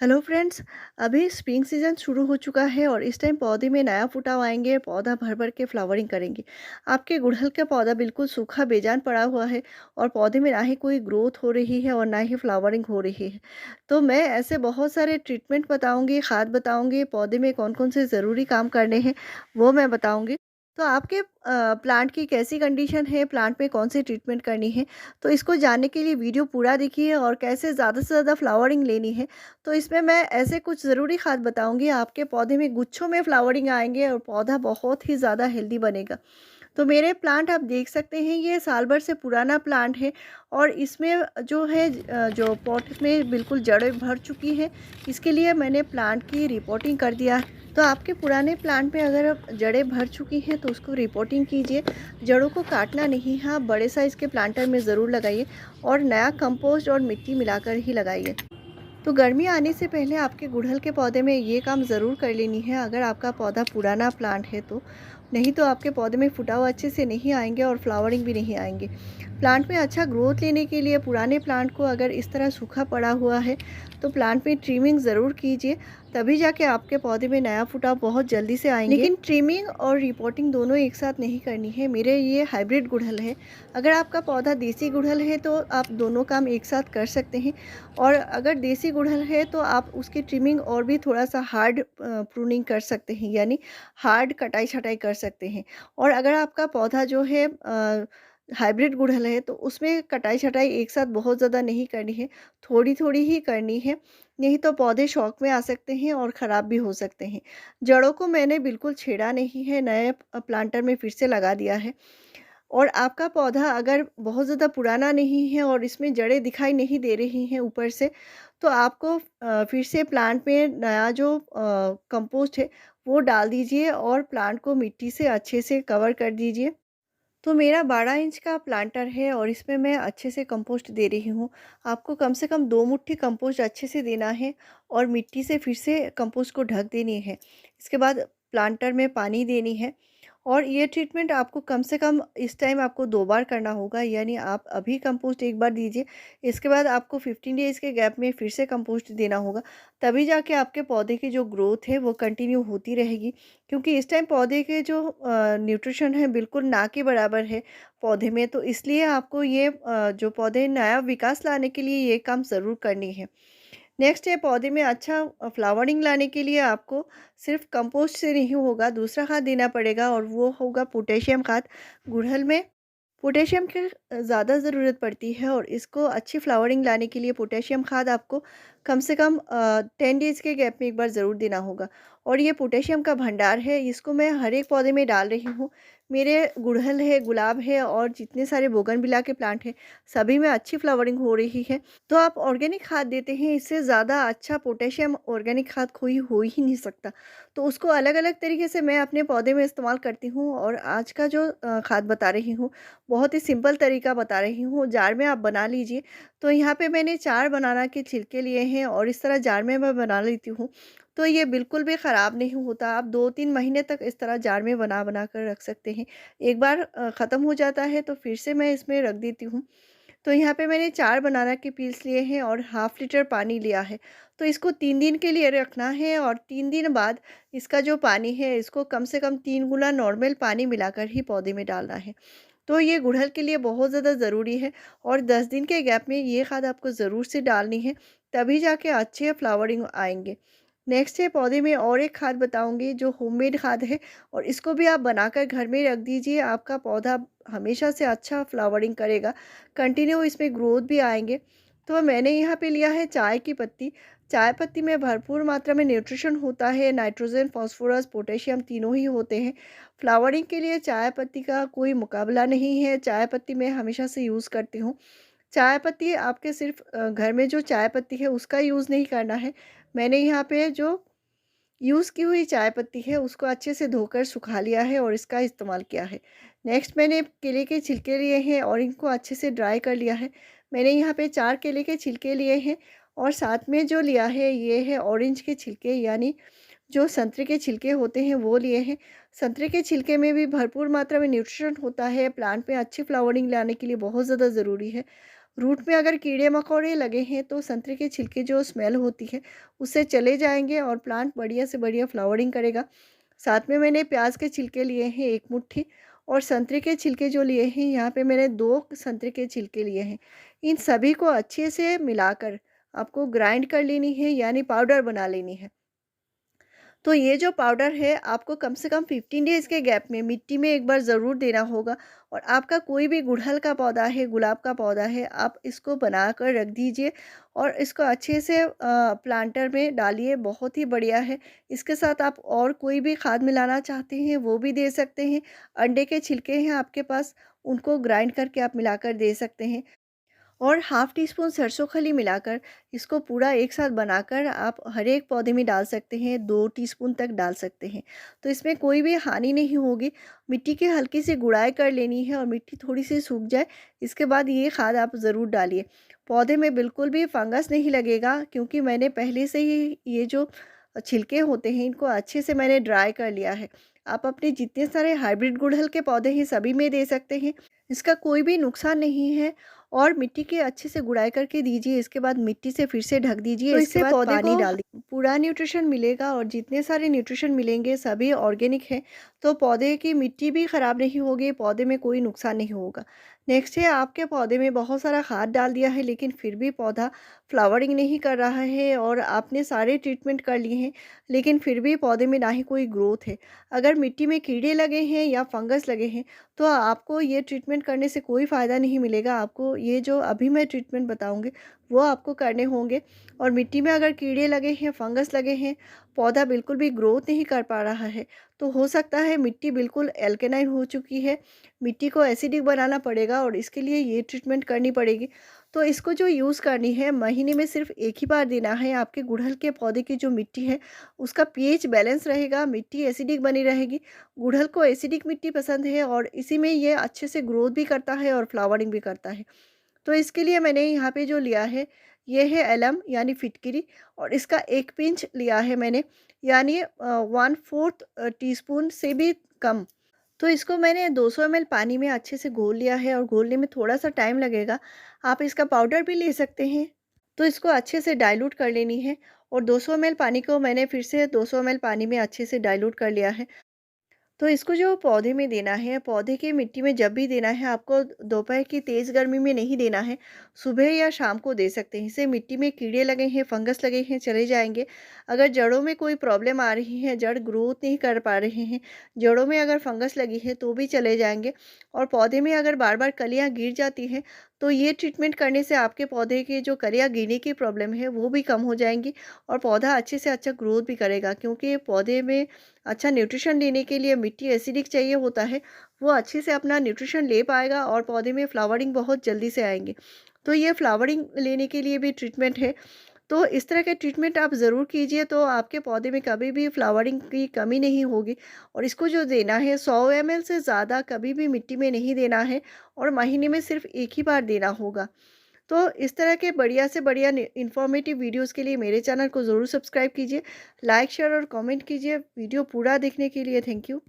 Hello friends. अभी spring season शुरू हो चुका है और इस टाइम पौधे में नया फुटाव आएंगे। पौधा भर भर के फ्लावरिंग करेंगे। आपके गुड़हल का पौधा बिल्कुल सूखा बेजान पड़ा हुआ है और पौधे में ना ही कोई ग्रोथ हो रही है और ना ही फ्लावरिंग हो रही है। तो मैं ऐसे बहुत सारे ट्रीटमेंट बताऊंगी, खाद बताऊंगी, पौधे में कौन कौन से ज़रूरी काम करने हैं वो मैं बताऊंगी। तो आपके प्लांट की कैसी कंडीशन है, प्लांट में कौन सी ट्रीटमेंट करनी है, तो इसको जानने के लिए वीडियो पूरा देखिए। और कैसे ज़्यादा से ज़्यादा फ्लावरिंग लेनी है, तो इसमें मैं ऐसे कुछ ज़रूरी खाद बताऊंगी। आपके पौधे में गुच्छों में फ्लावरिंग आएंगे और पौधा बहुत ही ज़्यादा हेल्दी बनेगा। तो मेरे प्लांट आप देख सकते हैं, ये साल भर से पुराना प्लांट है और इसमें जो है जो पॉट में बिल्कुल जड़ें भर चुकी हैं। इसके लिए मैंने प्लांट की रिपोर्टिंग कर दिया है। तो आपके पुराने प्लांट में अगर जड़ें भर चुकी हैं तो उसको रिपोर्टिंग कीजिए। जड़ों को काटना नहीं है, आप बड़े साइज़ के प्लांटर में ज़रूर लगाइए और नया कंपोस्ट और मिट्टी मिलाकर ही लगाइए। तो गर्मी आने से पहले आपके गुड़हल के पौधे में ये काम ज़रूर कर लेनी है, अगर आपका पौधा पुराना प्लांट है तो। नहीं तो आपके पौधे में फुटाव अच्छे से नहीं आएंगे और फ्लावरिंग भी नहीं आएंगे। प्लांट में अच्छा ग्रोथ लेने के लिए पुराने प्लांट को अगर इस तरह सूखा पड़ा हुआ है तो प्लांट में ट्रिमिंग ज़रूर कीजिए। तभी जाके आपके पौधे में नया फुटाव बहुत जल्दी से आएंगे। लेकिन ट्रिमिंग और रिपोर्टिंग दोनों एक साथ नहीं करनी है। मेरे ये हाइब्रिड गुड़हल है। अगर आपका पौधा देसी गुड़हल है तो आप दोनों काम एक साथ कर सकते हैं। और अगर देसी गुड़हल है तो आप उसकी ट्रिमिंग और भी थोड़ा सा हार्ड प्रूनिंग कर सकते हैं, यानी हार्ड कटाई छटाई कर सकते हैं। और अगर आपका पौधा जो है हाइब्रिड गुड़हल है तो उसमें कटाई छटाई एक साथ बहुत ज़्यादा नहीं करनी है, थोड़ी थोड़ी ही करनी है। नहीं तो पौधे शौक में आ सकते हैं और ख़राब भी हो सकते हैं। जड़ों को मैंने बिल्कुल छेड़ा नहीं है, नए प्लांटर में फिर से लगा दिया है। और आपका पौधा अगर बहुत ज़्यादा पुराना नहीं है और इसमें जड़ें दिखाई नहीं दे रही हैं ऊपर से, तो आपको फिर से प्लांट में नया जो कंपोस्ट है वो डाल दीजिए और प्लांट को मिट्टी से अच्छे से कवर कर दीजिए। तो मेरा 12 इंच का प्लांटर है और इसमें मैं अच्छे से कंपोस्ट दे रही हूँ। आपको कम से कम 2 मुट्ठी कंपोस्ट अच्छे से देना है और मिट्टी से फिर से कंपोस्ट को ढक देनी है। इसके बाद प्लांटर में पानी देनी है। और ये ट्रीटमेंट आपको कम से कम इस टाइम आपको 2 बार करना होगा, यानी आप अभी कंपोस्ट एक बार दीजिए, इसके बाद आपको 15 डेज़ के गैप में फिर से कंपोस्ट देना होगा। तभी जाके आपके पौधे की जो ग्रोथ है वो कंटिन्यू होती रहेगी। क्योंकि इस टाइम पौधे के जो न्यूट्रिशन है बिल्कुल ना के बराबर है पौधे में, तो इसलिए आपको ये जो पौधे नया विकास लाने के लिए ये काम ज़रूर करनी है। नेक्स्ट है, पौधे में अच्छा फ्लावरिंग लाने के लिए आपको सिर्फ कंपोस्ट से नहीं होगा, दूसरा खाद देना पड़ेगा और वो होगा पोटेशियम खाद। गुड़हल में पोटेशियम की ज़्यादा ज़रूरत पड़ती है और इसको अच्छी फ्लावरिंग लाने के लिए पोटेशियम खाद आपको कम से कम 10 डेज़ के गैप में एक बार ज़रूर देना होगा। और ये पोटेशियम का भंडार है, इसको मैं हर एक पौधे में डाल रही हूँ। मेरे गुड़हल है, गुलाब है और जितने सारे बोगनविला के प्लांट हैं, सभी में अच्छी फ्लावरिंग हो रही है। तो आप ऑर्गेनिक खाद देते हैं, इससे ज़्यादा अच्छा पोटेशियम ऑर्गेनिक खाद कोई हो ही नहीं सकता। तो उसको अलग-अलग तरीके से मैं अपने पौधे में इस्तेमाल करती हूँ और आज का जो खाद बता रही हूँ, बहुत ही सिंपल तरीका बता रही हूँ। जार में आप बना लीजिए। तो यहाँ पे मैंने 4 बनाना के छिलके लिए हैं और इस तरह जार में मैं बना लेती हूँ। तो ये बिल्कुल भी ख़राब नहीं होता। आप 2-3 महीने तक इस तरह जार में बना-बना कर रख सकते हैं। एक बार ख़त्म हो जाता है तो फिर से मैं इसमें रख देती हूँ। तो यहाँ पे मैंने 4 बनाना के पीस लिए हैं और हाफ़ लीटर पानी लिया है। तो इसको 3 दिन के लिए रखना है और 3 दिन बाद इसका जो पानी है इसको कम से कम 3 गुना नॉर्मल पानी मिलाकर ही पौधे में डालना है। तो ये गुड़हल के लिए बहुत ज़्यादा ज़रूरी है और 10 दिन के गैप में ये खाद आपको ज़रूर से डालनी है, तभी जाके अच्छे फ्लावरिंग आएँगे। नेक्स्ट है, पौधे में और एक खाद बताऊँगी जो होममेड खाद है और इसको भी आप बनाकर घर में रख दीजिए। आपका पौधा हमेशा से अच्छा फ्लावरिंग करेगा, कंटिन्यू इसमें ग्रोथ भी आएँगे। तो मैंने यहाँ पे लिया है चाय की पत्ती। चाय पत्ती में भरपूर मात्रा में न्यूट्रिशन होता है, नाइट्रोजन, फास्फोरस, पोटेशियम तीनों ही होते हैं। फ्लावरिंग के लिए चाय पत्ती का कोई मुकाबला नहीं है, चाय पत्ती मैं हमेशा से यूज़ करती हूँ। चाय पत्ती आपके सिर्फ घर में जो चाय पत्ती है उसका यूज़ नहीं करना है। मैंने यहाँ पे जो यूज़ की हुई चाय पत्ती है उसको अच्छे से धोकर सुखा लिया है और इसका इस्तेमाल किया है। नेक्स्ट मैंने केले के छिलके लिए हैं और इनको अच्छे से ड्राई कर लिया है। मैंने यहाँ पे 4 केले के छिलके लिए हैं और साथ में जो लिया है ये है ऑरेंज के छिलके, यानी जो संतरे के छिलके होते हैं वो लिए हैं। संतरे के छिलके में भी भरपूर मात्रा में न्यूट्रिशन होता है, प्लांट में अच्छी फ्लावरिंग लाने के लिए बहुत ज़्यादा ज़रूरी है। रूट में अगर कीड़े-मकोड़े लगे हैं तो संतरे के छिलके जो स्मेल होती है उससे चले जाएँगे और प्लांट बढ़िया से बढ़िया फ्लावरिंग करेगा। साथ में मैंने प्याज के छिलके लिए हैं 1 मुट्ठी और संतरे के छिलके जो लिए हैं यहाँ पे मैंने 2 संतरे के छिलके लिए हैं। इन सभी को अच्छे से मिलाकर आपको ग्राइंड कर लेनी है यानी पाउडर बना लेनी है। तो ये जो पाउडर है आपको कम से कम 15 डेज़ के गैप में मिट्टी में एक बार ज़रूर देना होगा और आपका कोई भी गुड़हल का पौधा है, गुलाब का पौधा है, आप इसको बनाकर रख दीजिए और इसको अच्छे से प्लांटर में डालिए, बहुत ही बढ़िया है। इसके साथ आप और कोई भी खाद मिलाना चाहते हैं वो भी दे सकते हैं। अंडे के छिलके हैं आपके पास, उनको ग्राइंड करके आप मिलाकर दे सकते हैं। और हाफ़ टी स्पून सरसों खली मिलाकर इसको पूरा एक साथ बनाकर आप हर एक पौधे में डाल सकते हैं, 2 टीस्पून तक डाल सकते हैं। तो इसमें कोई भी हानि नहीं होगी। मिट्टी की हल्की सी गुड़ाई कर लेनी है और मिट्टी थोड़ी-सी सूख जाए, इसके बाद ये खाद आप ज़रूर डालिए। पौधे में बिल्कुल भी फंगस नहीं लगेगा क्योंकि मैंने पहले से ही ये जो छिलके होते हैं इनको अच्छे से मैंने ड्राई कर लिया है। आप अपने जितने सारे हाइब्रिड गुड़हल के पौधे हैं सभी में दे सकते हैं। इसका कोई भी नुकसान नहीं है और मिट्टी की अच्छे से गुड़ाई करके दीजिए। इसके बाद मिट्टी से फिर से ढक दीजिए। तो इसके बाद पौधे पानी डाल दीजिए। पूरा न्यूट्रिशन मिलेगा और जितने सारे न्यूट्रिशन मिलेंगे सभी ऑर्गेनिक हैं। तो पौधे की मिट्टी भी ख़राब नहीं होगी, पौधे में कोई नुकसान नहीं होगा। नेक्स्ट है आपके पौधे में बहुत सारा खाद डाल दिया है लेकिन फिर भी पौधा फ्लावरिंग नहीं कर रहा है और आपने सारे ट्रीटमेंट कर लिए हैं लेकिन फिर भी पौधे में ना ही कोई ग्रोथ है। अगर मिट्टी में कीड़े लगे हैं या फंगस लगे हैं तो आपको ये ट्रीटमेंट करने से कोई फ़ायदा नहीं मिलेगा। आपको ये जो अभी मैं ट्रीटमेंट बताऊँगी वो आपको करने होंगे। और मिट्टी में अगर कीड़े लगे हैं, फंगस लगे हैं, पौधा बिल्कुल भी ग्रोथ नहीं कर पा रहा है, तो हो सकता है मिट्टी बिल्कुल एल्केनाइन हो चुकी है। मिट्टी को एसिडिक बनाना पड़ेगा और इसके लिए ये ट्रीटमेंट करनी पड़ेगी। तो इसको जो यूज़ करनी है महीने में सिर्फ़ एक ही बार देना है। आपके गुड़हल के पौधे की जो मिट्टी है उसका पीएच बैलेंस रहेगा, मिट्टी एसिडिक बनी रहेगी। गुड़हल को एसिडिक मिट्टी पसंद है और इसी में ये अच्छे से ग्रोथ भी करता है और फ्लावरिंग भी करता है। तो इसके लिए मैंने यहाँ पे जो लिया है, ये है एलम यानी फिटकिरी और इसका 1 पिंच लिया है मैंने, यानी 1/4 टीस्पून से भी कम। तो इसको मैंने 200 ml पानी में अच्छे से घोल लिया है और घोलने में थोड़ा-सा टाइम लगेगा। आप इसका पाउडर भी ले सकते हैं। तो इसको अच्छे से डाइल्यूट कर लेनी है और 200 ml पानी को मैंने फिर से 200 ml पानी में अच्छे से डाइल्यूट कर लिया है। तो इसको जो पौधे में देना है, पौधे की मिट्टी में जब भी देना है आपको दोपहर की तेज़ गर्मी में नहीं देना है, सुबह या शाम को दे सकते हैं। इससे मिट्टी में कीड़े लगे हैं, फंगस लगे हैं, चले जाएँगे। अगर जड़ों में कोई प्रॉब्लम आ रही है, जड़ ग्रोथ नहीं कर पा रहे हैं, जड़ों में अगर फंगस लगी है तो भी चले जाएँगे और पौधे में अगर बार-बार कलियाँ गिर जाती हैं, तो ये ट्रीटमेंट करने से आपके पौधे की जो कलियाँ गिरने की प्रॉब्लम है, वो भी कम हो जाएँगी और पौधा अच्छे से अच्छा ग्रोथ भी करेगा क्योंकि पौधे में अच्छा न्यूट्रिशन लेने के लिए मिट्टी एसिडिक चाहिए होता है, वो अच्छे से अपना न्यूट्रिशन ले पाएगा और पौधे में फ्लावरिंग बहुत जल्दी से आएँगे। तो ये फ्लावरिंग लेने के लिए भी ट्रीटमेंट है। तो इस तरह के ट्रीटमेंट आप ज़रूर कीजिए तो आपके पौधे में कभी भी फ्लावरिंग की कमी नहीं होगी। और इसको जो देना है 100 ml से ज़्यादा कभी भी मिट्टी में नहीं देना है और महीने में सिर्फ़ एक ही बार देना होगा। तो इस तरह के बढ़िया से बढ़िया इन्फॉर्मेटिव वीडियोस के लिए मेरे चैनल को ज़रूर सब्सक्राइब कीजिए, लाइक शेयर और कमेंट कीजिए। वीडियो पूरा देखने के लिए थैंक यू।